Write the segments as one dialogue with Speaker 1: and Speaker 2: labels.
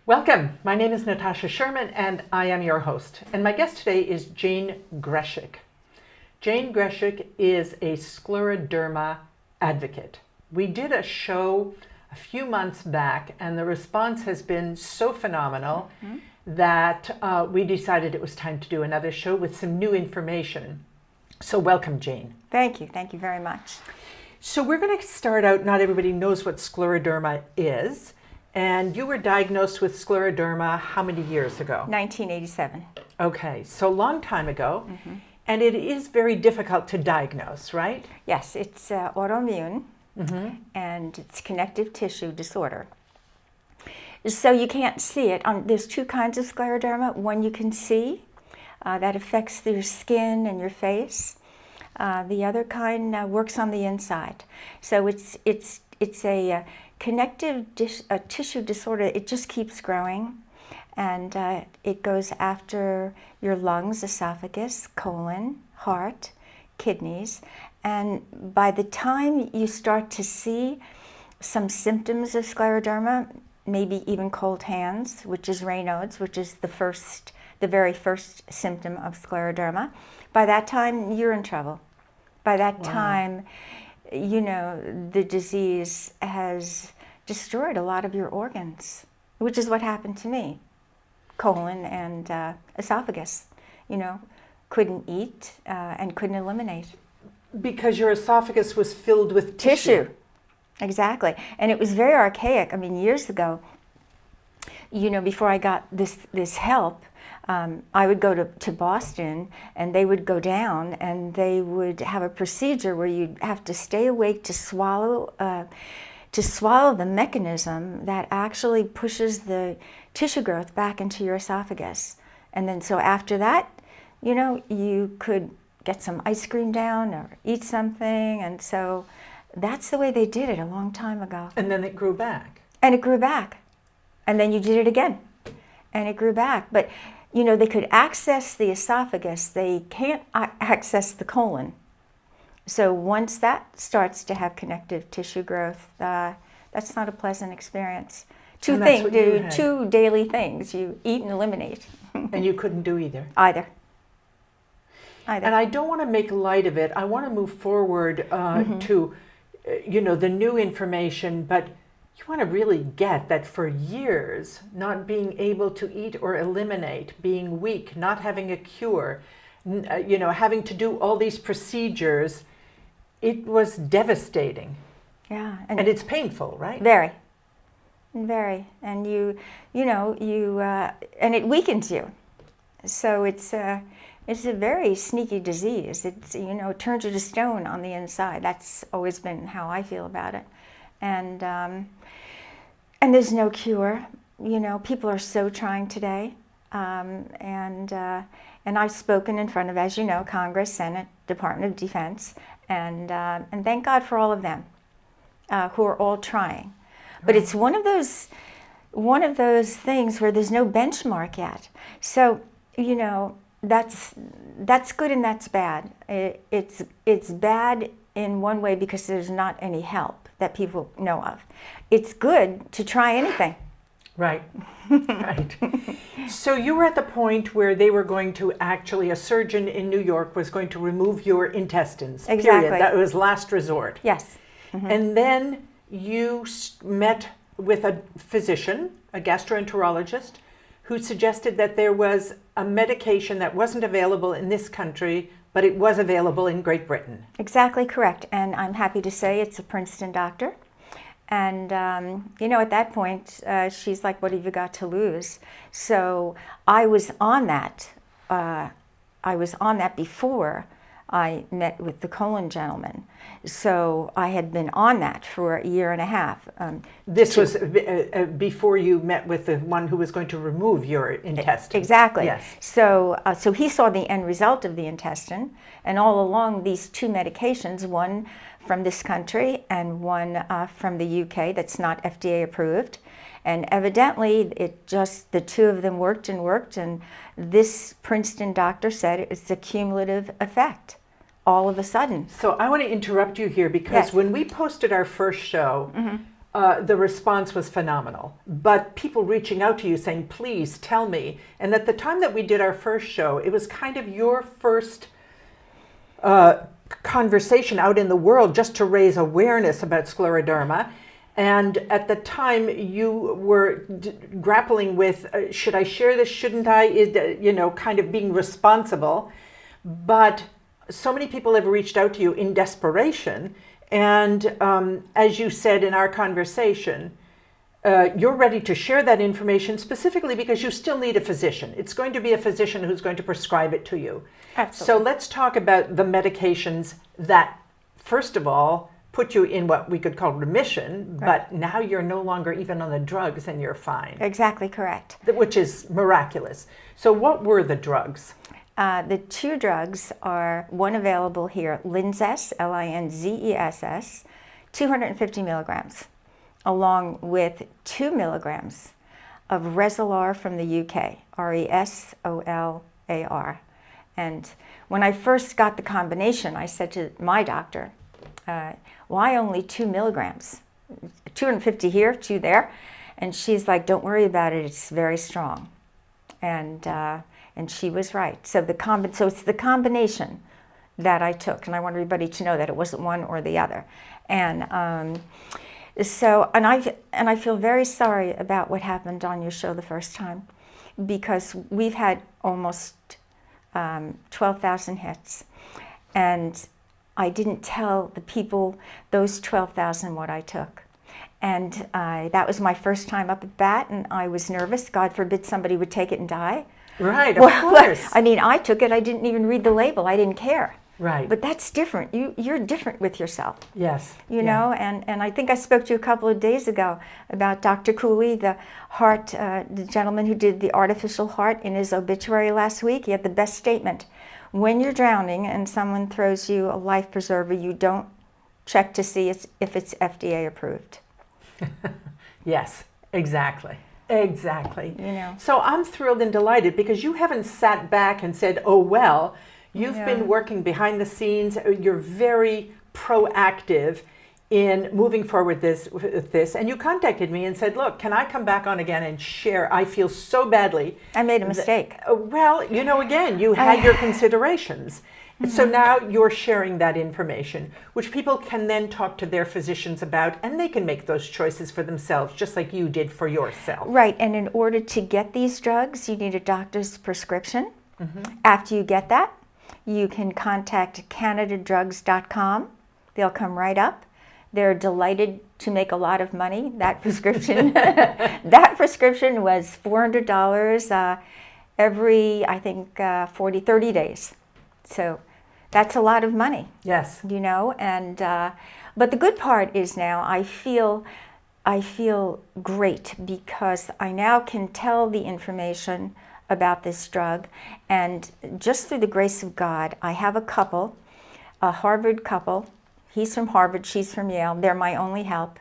Speaker 1: Welcome. My name is Natasha Sherman and I am your host. And my guest today is Jane Grescek. Jane Grescek is a scleroderma advocate. We did a show a few months back and the response has been so phenomenal that we decided it was time to do another show with some new information. So welcome, Jane.
Speaker 2: Thank you. Thank you very much.
Speaker 1: So we're going to start out, not everybody knows what scleroderma is. And you were diagnosed with scleroderma how many years ago?
Speaker 2: 1987.
Speaker 1: Okay, so a long time ago. And it is very difficult to diagnose, right?
Speaker 2: Yes, it's autoimmune and it's connective tissue disorder. So you can't see it. There's two kinds of scleroderma. One you can see that affects your skin and your face. The other kind works on the inside. So it's a connective tissue disorder. It just keeps growing, and it goes after your lungs, esophagus, colon, heart, kidneys. And by the time you start to see some symptoms of scleroderma, maybe even cold hands, which is Raynaud's, which is the very first symptom of scleroderma, by that time you're in trouble. By that time, you know, the disease has destroyed a lot of your organs, which is what happened to me. Colon and esophagus, couldn't eat and couldn't eliminate.
Speaker 1: Because your esophagus was filled with tissue.
Speaker 2: Exactly. And it was very archaic. I mean, years ago, before I got this help, I would go to Boston, and they would go down, and they would have a procedure where you'd have to stay awake to swallow the mechanism that actually pushes the tissue growth back into your esophagus. And then so after that, you could get some ice cream down or eat something. And so that's the way they did it a long time ago.
Speaker 1: And then it grew back.
Speaker 2: And it grew back. And then you did it again. And it grew back. But they could access the esophagus. They can't access the colon. So once that starts to have connective tissue growth, that's not a pleasant experience. Two daily things. You eat and eliminate.
Speaker 1: And you couldn't do either.
Speaker 2: Either.
Speaker 1: And I don't want to make light of it. I want to move forward to, the new information, but you want to really get that for years, not being able to eat or eliminate, being weak, not having a cure, having to do all these procedures, it was devastating.
Speaker 2: Yeah.
Speaker 1: And it's painful, right?
Speaker 2: Very. Very. And and it weakens you. So it's a very sneaky disease. It turns you to stone on the inside. That's always been how I feel about it. And there's no cure. People are so trying today. And I've spoken in front of, as you know, Congress, Senate, Department of Defense, and thank God for all of them who are all trying. But it's one of those things where there's no benchmark yet. So that's good and that's bad. It's bad in one way because there's not any help that people know of. It's good to try anything.
Speaker 1: Right, right. So you were at the point where they were going to a surgeon in New York was going to remove your intestines.
Speaker 2: Exactly.
Speaker 1: Period. That was last resort.
Speaker 2: Yes.
Speaker 1: And then you met with a physician, a gastroenterologist, who suggested that there was a medication that wasn't available in this country, but it was available in Great Britain.
Speaker 2: Exactly correct. And I'm happy to say it's a Princeton doctor. And, at that point, she's like, what have you got to lose? So I was on that. Before I met with the colon gentleman. So I had been on that for a year and a half.
Speaker 1: This was before you met with the one who was going to remove your intestine.
Speaker 2: Exactly.
Speaker 1: Yes.
Speaker 2: So he saw the end result of the intestine, and all along these two medications, one from this country and one from the UK that's not FDA approved. And evidently, the two of them worked, and this Princeton doctor said it's a cumulative effect all of a sudden.
Speaker 1: So I want to interrupt you here because when we posted our first show, the response was phenomenal. But people reaching out to you saying, please tell me. And at the time that we did our first show, it was kind of your first conversation out in the world just to raise awareness about scleroderma. And at the time, you were grappling with, should I share this, shouldn't I, kind of being responsible. But so many people have reached out to you in desperation. And as you said in our conversation, you're ready to share that information specifically because you still need a physician. It's going to be a physician who's going to prescribe it to you.
Speaker 2: Absolutely.
Speaker 1: So let's talk about the medications that, first of all, put you in what we could call remission, but now you're no longer even on the drugs and you're fine.
Speaker 2: Exactly correct.
Speaker 1: Which is miraculous. So what were the drugs?
Speaker 2: The two drugs are one available here, Linzess, Linzess, 250 milligrams, along with 2 milligrams of Resolar from the UK, Resolar. And when I first got the combination, I said to my doctor, why only 2 milligrams? 250 here, 2 there. And she's like, don't worry about it, it's very strong. And she was right. So it's the combination that I took, and I want everybody to know that it wasn't one or the other. And I feel very sorry about what happened on your show the first time, because we've had almost 12,000 hits, and I didn't tell the people, those 12,000, what I took. And that was my first time up at bat, and I was nervous. God forbid somebody would take it and die.
Speaker 1: Right, of course.
Speaker 2: I mean, I took it. I didn't even read the label. I didn't care.
Speaker 1: Right.
Speaker 2: But that's different. You're different with yourself.
Speaker 1: Yes.
Speaker 2: You know, and I think I spoke to you a couple of days ago about Dr. Cooley, the gentleman who did the artificial heart in his obituary last week. He had the best statement. When you're drowning and someone throws you a life preserver, you don't check to see if it's FDA approved.
Speaker 1: Yes, exactly. Exactly.
Speaker 2: You know.
Speaker 1: So I'm thrilled and delighted because you haven't sat back and said, oh, well, you've been working behind the scenes. You're very proactive in moving forward with this. And you contacted me and said, look, can I come back on again and share? I feel so badly.
Speaker 2: I made a mistake.
Speaker 1: Well, again, you had your considerations. Mm-hmm. So now you're sharing that information, which people can then talk to their physicians about, and they can make those choices for themselves, just like you did for yourself.
Speaker 2: Right, and in order to get these drugs, you need a doctor's prescription.
Speaker 1: Mm-hmm.
Speaker 2: After you get that, you can contact canadadrugs.com. They'll come right up. They're delighted to make a lot of money. That prescription, that prescription was $400 every, I think, 30 days. So that's a lot of money.
Speaker 1: Yes.
Speaker 2: And but the good part is now I feel great because I now can tell the information about this drug, and just through the grace of God, I have a Harvard couple. He's from Harvard, she's from Yale. They're my only help.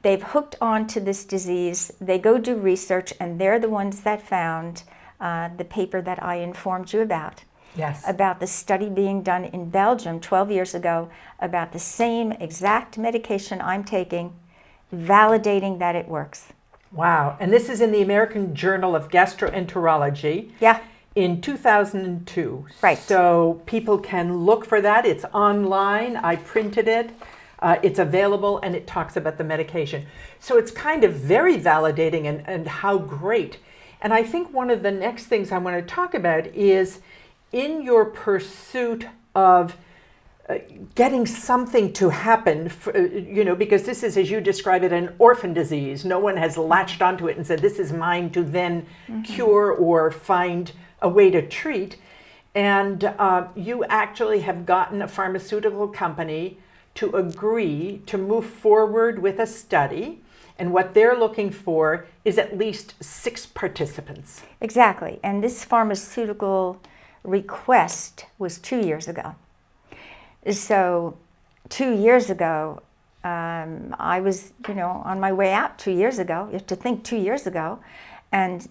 Speaker 2: They've hooked on to this disease. They go do research, and they're the ones that found the paper that I informed you about.
Speaker 1: Yes.
Speaker 2: About the study being done in Belgium 12 years ago about the same exact medication I'm taking, validating that it works.
Speaker 1: Wow. And this is in the American Journal of Gastroenterology.
Speaker 2: Yeah.
Speaker 1: In 2002.
Speaker 2: Right.
Speaker 1: So people can look for that. It's online. I printed it. It's available, and it talks about the medication. So it's kind of very validating and how great. And I think one of the next things I want to talk about is in your pursuit of getting something to happen, because this is, as you describe it, an orphan disease. No one has latched onto it and said, this is mine to then cure or find a way to treat. And you actually have gotten a pharmaceutical company to agree to move forward with a study. And what they're looking for is at least 6 participants.
Speaker 2: Exactly. And this pharmaceutical request was 2 years ago. So 2 years ago, I was, on my way out 2 years ago. You have to think 2 years ago. And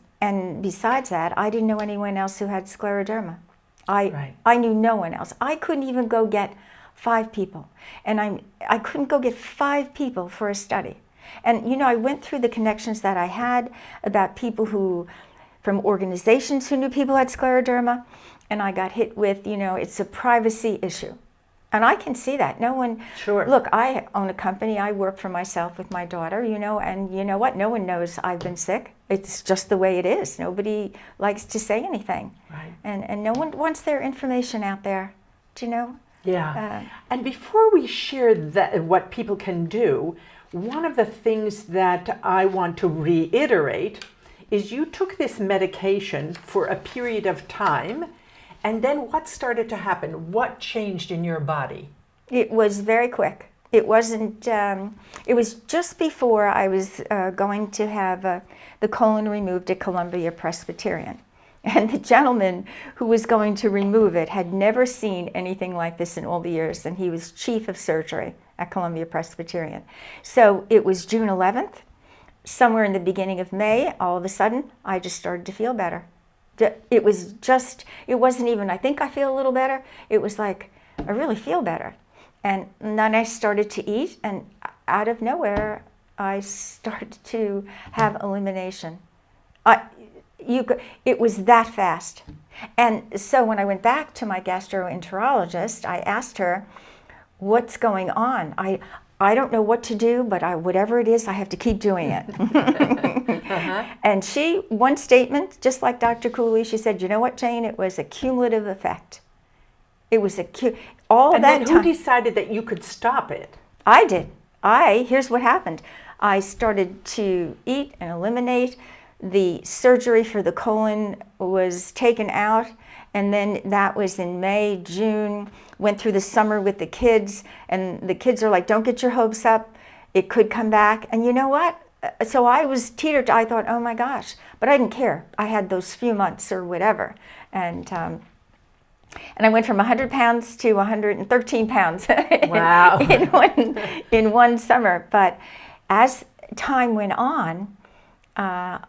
Speaker 2: besides that, I didn't know anyone else who had scleroderma. I knew no one else. I couldn't even go get 5 people. And I couldn't go get 5 people for a study. And I went through the connections that I had about people from organizations who knew people had scleroderma, and I got hit with, it's a privacy issue. And I can see that. No one,
Speaker 1: Sure.
Speaker 2: Look, I own a company. I work for myself with my daughter, and you know what? No one knows I've been sick. It's just the way it is. Nobody likes to say anything.
Speaker 1: Right.
Speaker 2: And no one wants their information out there, do you know?
Speaker 1: Yeah. And before we share what people can do, one of the things that I want to reiterate is you took this medication for a period of time, and then what started to happen? What changed in your body?
Speaker 2: It was very quick. It wasn't, it was just before I was going to have the colon removed at Columbia Presbyterian. And the gentleman who was going to remove it had never seen anything like this in all the years, and he was chief of surgery at Columbia Presbyterian. So it was June 11th. Somewhere in the beginning of May, all of a sudden, I just started to feel better. It wasn't even, I think I feel a little better. It was like, I really feel better. And then I started to eat, and out of nowhere, I started to have elimination. It was that fast. And so when I went back to my gastroenterologist, I asked her, what's going on? I don't know what to do, but whatever it is, I have to keep doing it. And one statement, just like Dr. Cooley, she said, you know what, Jane? It was a cumulative effect. It was all
Speaker 1: and
Speaker 2: that
Speaker 1: then
Speaker 2: time.
Speaker 1: Who decided that you could stop it?
Speaker 2: I did. Here's what happened. I started to eat and eliminate. The surgery for the colon was taken out, and then that was in May, June. Went through the summer with the kids, and the kids are like, don't get your hopes up. It could come back. And you know what? So I was teetered. I thought, oh my gosh. But I didn't care. I had those few months or whatever. And I went from 100 pounds to 113 pounds
Speaker 1: Wow.
Speaker 2: in one summer. But as time went on, I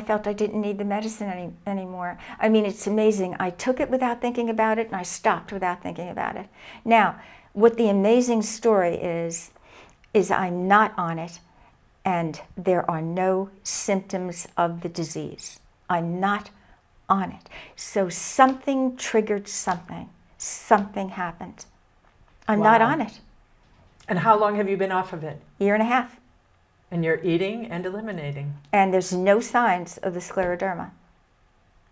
Speaker 2: felt I didn't need the medicine anymore. I mean, it's amazing. I took it without thinking about it, and I stopped without thinking about it. Now, what the amazing story is I'm not on it, and there are no symptoms of the disease. I'm not on it. So something triggered something. Something happened. I'm not on it.
Speaker 1: And how long have you been off of it?
Speaker 2: Year and a half.
Speaker 1: And you're eating and eliminating.
Speaker 2: And there's no signs of the scleroderma.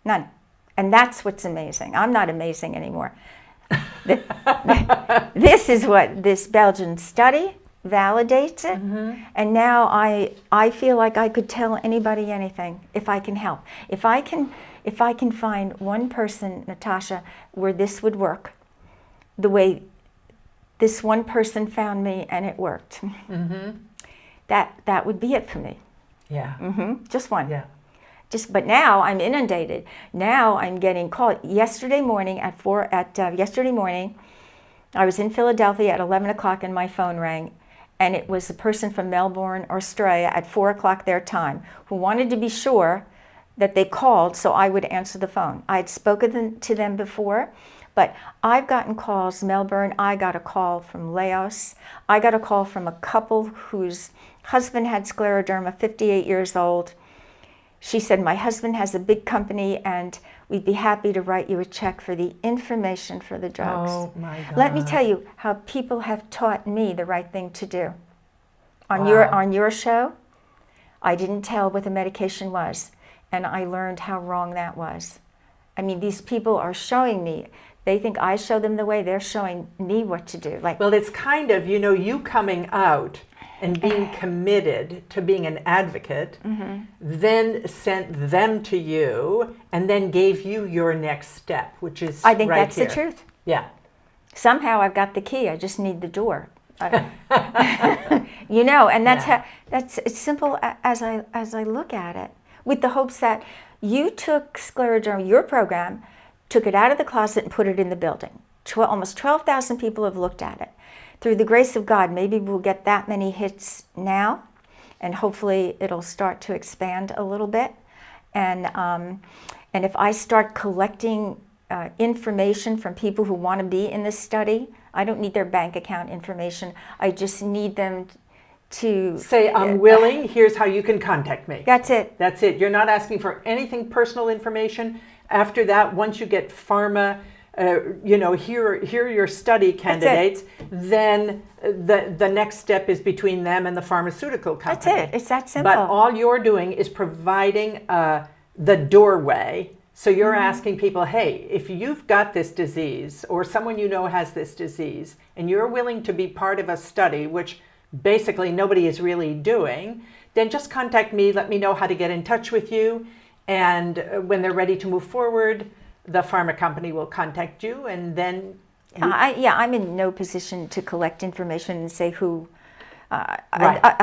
Speaker 2: None. And that's what's amazing. I'm not amazing anymore. This is what this Belgian study validates it. Mm-hmm. And now I feel like I could tell anybody anything if I can help. If I can find one person, Natasha, where this would work, the way this one person found me and it worked. Mm-hmm. That would be it for me.
Speaker 1: Yeah.
Speaker 2: Mm-hmm. Just one.
Speaker 1: Yeah.
Speaker 2: But now I'm inundated. Now I'm getting called. Yesterday morning, I was in Philadelphia at 11 o'clock and my phone rang, and it was a person from Melbourne, Australia at 4 o'clock their time who wanted to be sure that they called so I would answer the phone. I had spoken to them before, but I've gotten calls, Melbourne, I got a call from Laos. I got a call from a couple whose husband had scleroderma, 58 years old. She said, my husband has a big company and we'd be happy to write you a check for the information for the drugs.
Speaker 1: Oh my God.
Speaker 2: Let me tell you how people have taught me the right thing to do. On your show, I didn't tell what the medication was, and I learned how wrong that was. I mean, these people are showing me. They think I show them the way. They're showing me what to do.
Speaker 1: Well, it's kind of, you coming out and being committed to being an advocate, mm-hmm. then sent them to you and then gave you your next step, which is
Speaker 2: I think
Speaker 1: right
Speaker 2: that's
Speaker 1: here.
Speaker 2: the truth.
Speaker 1: Yeah.
Speaker 2: Somehow I've got the key. I just need the door. And that's how. It's simple as I look at it, with the hopes that you took Scleroderma, your program, took it out of the closet and put it in the building. Almost 12,000 people have looked at it. Through the grace of God, maybe we'll get that many hits now, and hopefully it'll start to expand a little bit. And if I start collecting information from people who want to be in this study, I don't need their bank account information. I just need them to
Speaker 1: Say, I'm willing, here's how you can contact me.
Speaker 2: That's it.
Speaker 1: That's it. You're not asking for anything personal information. After that, once you get pharma, here are your study candidates, then the next step is between them and the pharmaceutical company.
Speaker 2: That's it. It's that simple.
Speaker 1: But all you're doing is providing the doorway. So you're asking people, hey, if you've got this disease or someone you know has this disease and you're willing to be part of a study, which basically nobody is really doing, then just contact me, let me know how to get in touch with you. And when they're ready to move forward, the pharma company will contact you, and then...
Speaker 2: I'm in no position to collect information and say who...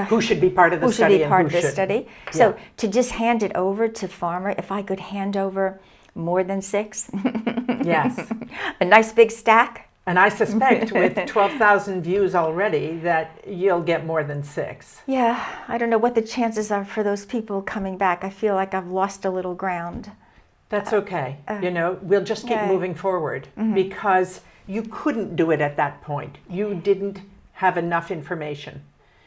Speaker 1: who should be part of the study.
Speaker 2: Who should be part of the study. So
Speaker 1: Yeah.
Speaker 2: to just hand it over to pharma, if I could hand over more than 6,
Speaker 1: Yes.
Speaker 2: a nice big stack.
Speaker 1: And I suspect with 12,000 views already that you'll get more than 6.
Speaker 2: Yeah, I don't know what the chances are for those people coming back. I feel like I've lost a little ground.
Speaker 1: That's okay. We'll just keep moving forward because you couldn't do it at that point. You didn't have enough information.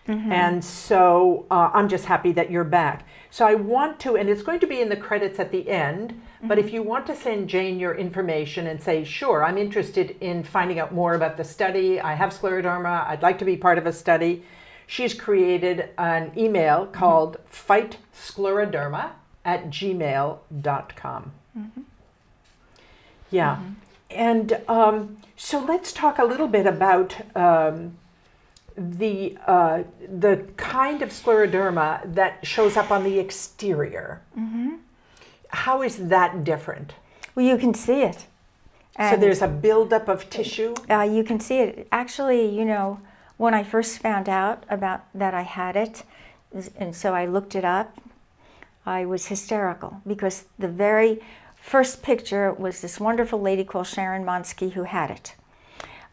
Speaker 1: And so I'm just happy that you're back. So I want to, and it's going to be in the credits at the end, but if you want to send Jane your information and say, sure, I'm interested in finding out more about the study. I have scleroderma. I'd like to be part of a study. She's created an email called fightscleroderma@gmail.com. Yeah. And so let's talk a little bit about the kind of scleroderma that shows up on the exterior. How is that different?
Speaker 2: Well, you can see it.
Speaker 1: So there's a buildup of tissue?
Speaker 2: You can see it. Actually, when I first found out about that I had it, and so I looked it up, I was hysterical because the very first picture was this wonderful lady called Sherman who had it.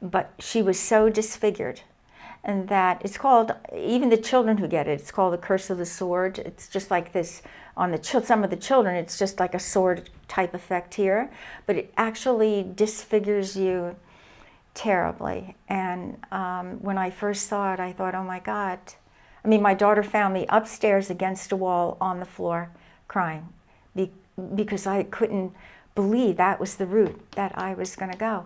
Speaker 2: But she was so disfigured. And that it's called, even the children who get it, it's called the curse of the sword. It's just like this on some of the children, it's just like a sword type effect here, but it actually disfigures you terribly. And when I first saw it, I thought, oh my God. I mean, my daughter found me upstairs against a wall on the floor crying because I couldn't believe that was the route that I was going to go.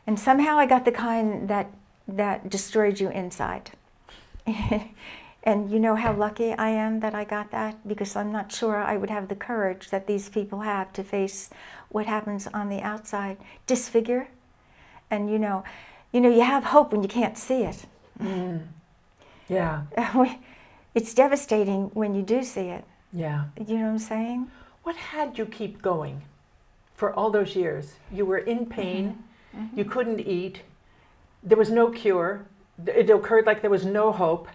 Speaker 2: And somehow I got the kind that destroyed you inside. And you know how lucky I am that I got that? Because I'm not sure I would have the courage that these people have to face what happens on the outside. Disfigure. And you have hope when you can't see it.
Speaker 1: Yeah.
Speaker 2: It's devastating when you do see it.
Speaker 1: Yeah.
Speaker 2: You know what I'm saying?
Speaker 1: What had you keep going for all those years? You were in pain. You couldn't eat. There was no cure. It occurred like there was no hope.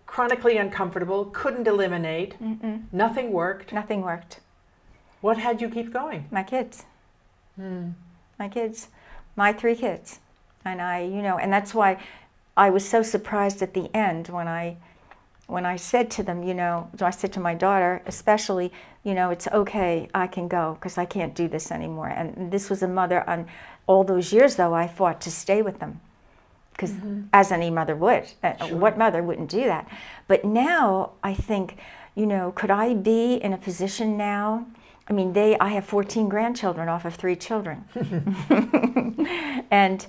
Speaker 1: Chronically uncomfortable, couldn't eliminate. Nothing worked.
Speaker 2: Nothing worked.
Speaker 1: What had you keep going?
Speaker 2: My kids. My kids. My 3 kids. And and that's why I was so surprised at the end when I said to them, I said to my daughter especially, it's okay, I can go because I can't do this anymore. And this was a mother on all those years, though, I fought to stay with them because as any mother would.
Speaker 1: Sure.
Speaker 2: What mother wouldn't do that? But now I think, could I be in a position now? I mean, I have 14 grandchildren off of 3 children. And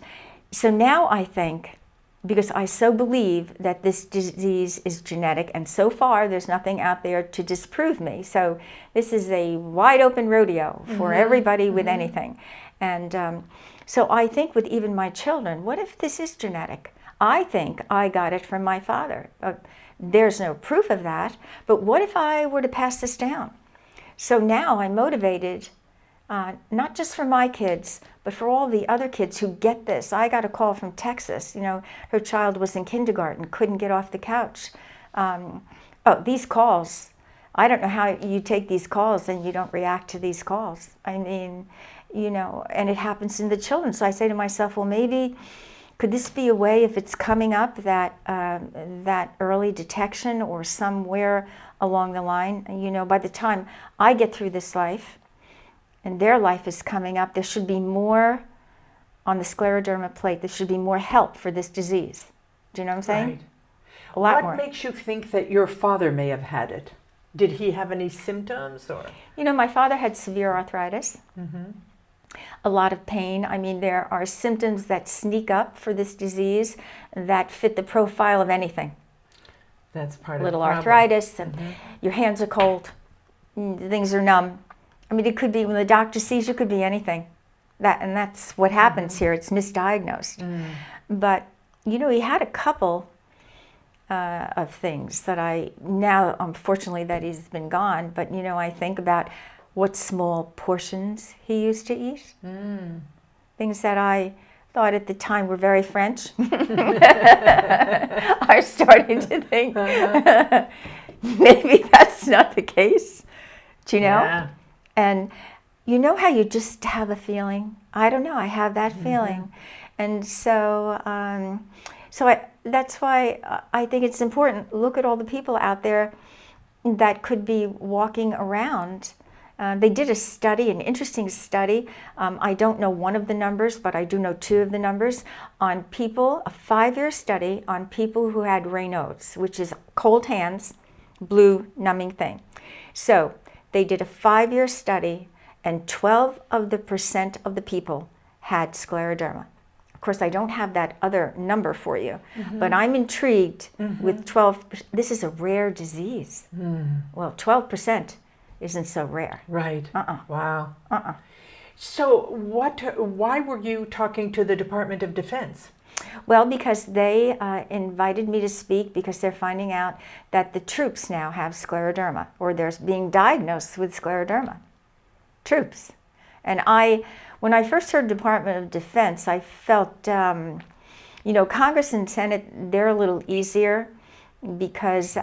Speaker 2: so now I think, because I so believe that this disease is genetic, and so far there's nothing out there to disprove me. So this is a wide open rodeo for everybody with anything. And so I think with even my children, what if this is genetic? I think I got it from my father. There's no proof of that, but what if I were to pass this down? So now I'm motivated, not just for my kids, but for all the other kids who get this. I got a call from Texas. Her child was in kindergarten, couldn't get off the couch. These calls. I don't know how you take these calls and you don't react to these calls. I mean, and it happens in the children. So I say to myself, well, maybe could this be a way, if it's coming up, that early detection or somewhere along the line, by the time I get through this life, and their life is coming up, there should be more on the scleroderma plate. There should be more help for this disease. Do you know what I'm saying?
Speaker 1: Right.
Speaker 2: a lot
Speaker 1: What
Speaker 2: more.
Speaker 1: makes you think that your father may have had it? Did he have any symptoms or?
Speaker 2: You know, my father had severe arthritis, a lot of pain. I mean, there are symptoms that sneak up for this disease that fit the profile of anything.
Speaker 1: That's part of
Speaker 2: Little
Speaker 1: the problem.
Speaker 2: arthritis, and your hands are cold, things are numb. I mean, it could be when the doctor sees you, it could be anything. And that's what happens here. It's misdiagnosed. But, you know, he had a couple of things that I, now, unfortunately, that he's been gone, but, you know, I think about what small portions he used to eat. Things that I thought at the time were very French. I started to think maybe that's not the case. Do you know?
Speaker 1: Yeah.
Speaker 2: And you know how you just have a feeling? I don't know. I have that feeling. And so, that's why I think it's important. Look at all the people out there that could be walking around. They did a study, an interesting study. I don't know one of the numbers, but I do know two of the numbers on people, a 5-year study on people who had Raynaud's, which is cold hands, blue numbing thing. So they did a 5-year study, and 12% of the people had scleroderma. Of course, I don't have that other number for you, but I'm intrigued with 12. This is a rare disease. Well, 12% isn't so rare.
Speaker 1: Right. Wow. So why were you talking to the Department of Defense?
Speaker 2: Well, because they invited me to speak because they're finding out that the troops now have scleroderma, or they're being diagnosed with scleroderma. Troops. And when I first heard Department of Defense, I felt, you know, Congress and Senate, they're a little easier because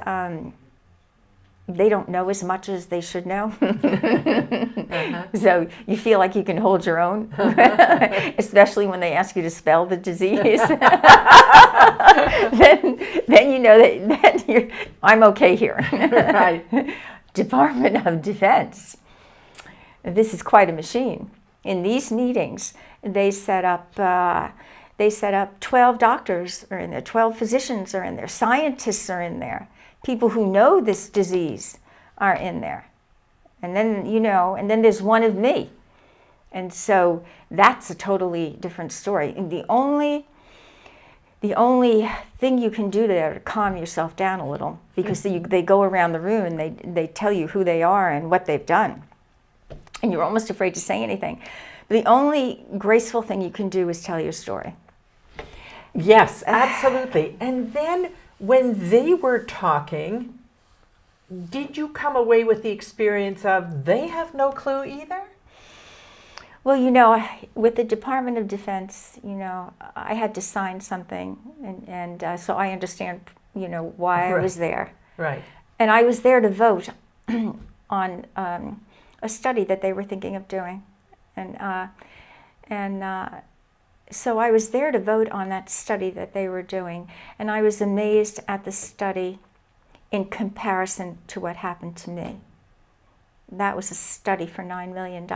Speaker 2: they don't know as much as they should know. So you feel like you can hold your own, especially when they ask you to spell the disease. then you know that I'm okay here.
Speaker 1: Right.
Speaker 2: Department of Defense. This is quite a machine. In these meetings, they set up 12 doctors are in there, 12 physicians are in there, scientists are in there, people who know this disease are in there. And then, you know, and then there's one of me. And so that's a totally different story. And the only thing you can do there to calm yourself down a little, because they go around the room and they tell you who they are and what they've done. And you're almost afraid to say anything. The only graceful thing you can do is tell your story.
Speaker 1: Yes, absolutely. And then when they were talking, did you come away with the experience of they have no clue either?
Speaker 2: Well, you know, with the Department of Defense, you know, I had to sign something, and so I understand, you know, why I was there.
Speaker 1: Right.
Speaker 2: And I was there to vote on a study that they were thinking of doing. So I was there to vote on that study that they were doing, and I was amazed at the study in comparison to what happened to me. That was a study for $9 million,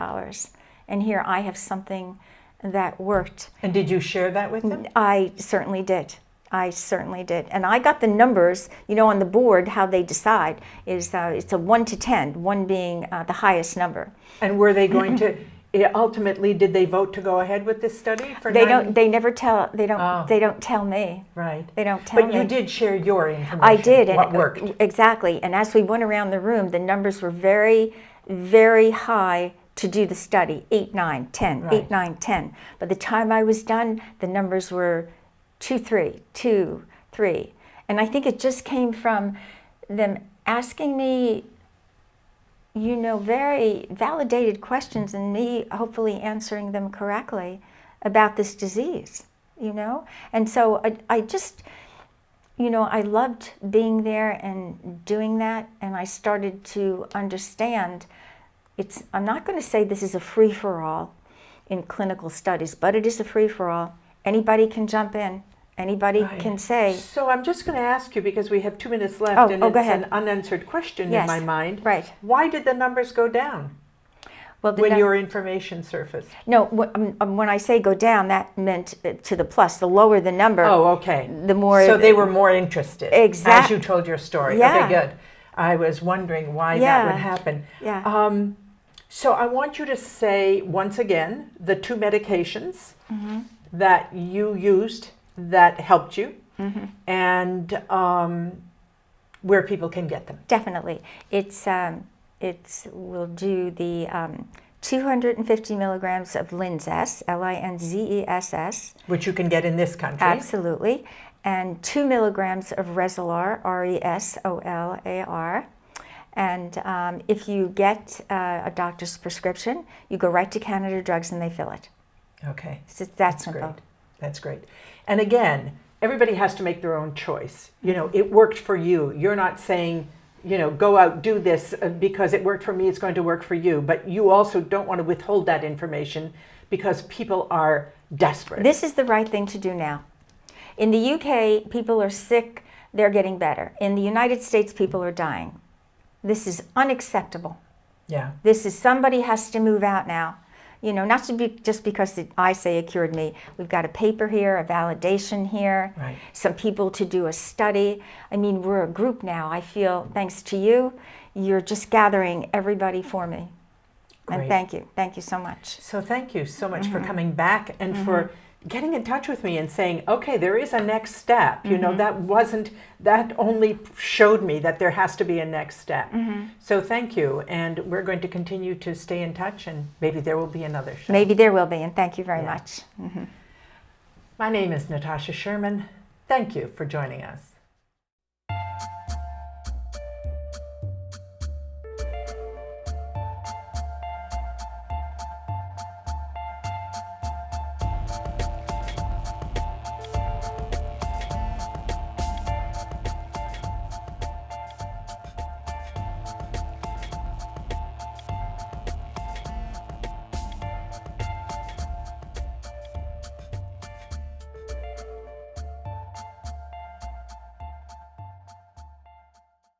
Speaker 2: and here I have something that worked.
Speaker 1: And did you share that with them?
Speaker 2: I certainly did. And I got the numbers, you know, on the board. How they decide is it's a 1 to 10, 1 being the highest number.
Speaker 1: And were they going to? Ultimately, did they vote to go ahead with this study?
Speaker 2: They don't tell me.
Speaker 1: Right.
Speaker 2: They don't tell me.
Speaker 1: But you did share your information.
Speaker 2: I did.
Speaker 1: What worked?
Speaker 2: Exactly. And as we went around the room, the numbers were very, very high to do the study. 8, 9, 10.
Speaker 1: Right.
Speaker 2: 8, 9, 10. By the time I was done, the numbers were 2, 3, 2, 3. And I think it just came from them asking me, you know, very validated questions, and me hopefully answering them correctly about this disease, you know? And so I just, you know, I loved being there and doing that, and I started to understand I'm not going to say this is a free-for-all in clinical studies, but it is a free-for-all. Anybody can jump in. Anybody can say.
Speaker 1: So I'm just going to ask you, because we have 2 minutes left, and
Speaker 2: go
Speaker 1: it's
Speaker 2: ahead.
Speaker 1: an unanswered question
Speaker 2: Yes,
Speaker 1: in my mind.
Speaker 2: right.
Speaker 1: Why did the numbers go down?
Speaker 2: Well,
Speaker 1: when your information surfaced?
Speaker 2: No, when I say go down, that meant to the plus. The lower the number,
Speaker 1: Oh, okay.
Speaker 2: the more.
Speaker 1: So they were more interested as you told your story.
Speaker 2: Yeah.
Speaker 1: Okay, good. I was wondering why that would happen.
Speaker 2: Yeah.
Speaker 1: So I want you to say once again the 2 medications that you used that helped you, and where people can get them.
Speaker 2: Definitely. We'll do the 250 milligrams of Linzess, Linzess.
Speaker 1: Which you can get in this country.
Speaker 2: Absolutely. And 2 milligrams of Resolar, Resolar. And if you get a doctor's prescription, you go right to Canada Drugs and they fill it.
Speaker 1: Okay.
Speaker 2: It's that simple.
Speaker 1: Great. That's great. And again, everybody has to make their own choice. You know, it worked for you. You're not saying, you know, go out, do this because it worked for me, it's going to work for you. But you also don't want to withhold that information because people are desperate.
Speaker 2: This is the right thing to do now. In the UK, people are sick, they're getting better. In the United States, people are dying. This is unacceptable.
Speaker 1: Yeah.
Speaker 2: This is, somebody has to move out now. You know, not to be just because I say it cured me. We've got a paper here, a validation here, some people to do a study. I mean, we're a group now. I feel, thanks to you, you're just gathering everybody for me.
Speaker 1: Great.
Speaker 2: And thank you. Thank you so much.
Speaker 1: So thank you so much for coming back and for getting in touch with me and saying, okay, there is a next step. You know, that only showed me that there has to be a next step. So thank you. And we're going to continue to stay in touch, and maybe there will be another show.
Speaker 2: Maybe there will be, and thank you very much.
Speaker 1: My name is Natasha Sherman. Thank you for joining us.